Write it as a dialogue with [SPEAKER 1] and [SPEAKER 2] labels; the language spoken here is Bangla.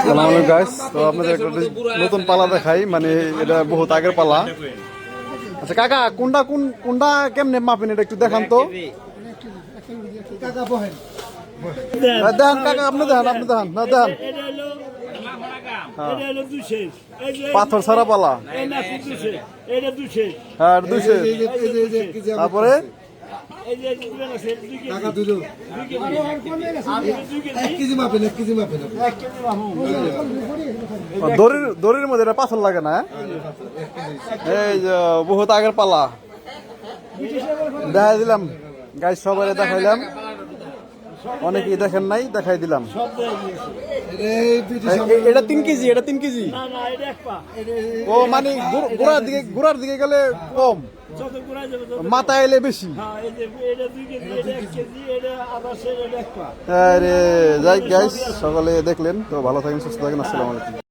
[SPEAKER 1] আসসালামু আলাইকুম গাইস, তো আপনাদের একটা নতুন পালা দেখাই, মানে এটা বহুত আগের পালা। আচ্ছা কাকা, কোনটা কোনটা কেমনে মাপেন এটা একটু দেখান তো। দেখান কাকা, আপনি দেখান না দেখান। পাথর ছাড়া পালা, হ্যাঁ 200। তারপরে দড়ির মধ্যে এটা পাথর লাগে না। এই যে বহুত আগের পালা দেখাই দিলাম গাইস, সবাই দেখাইলাম, অনেকেই দেখেন নাই, দেখাই দিলাম। এটা 3 কেজি, এটা 3 কেজি। ও মানে গোড়ার দিকে গেলে কম, মাথা এলে বেশি। আরে যাই গাইস, সকলে দেখলেন তো, ভালো থাকেন, সুস্থ থাকেন, আসসালামু আলাইকুম।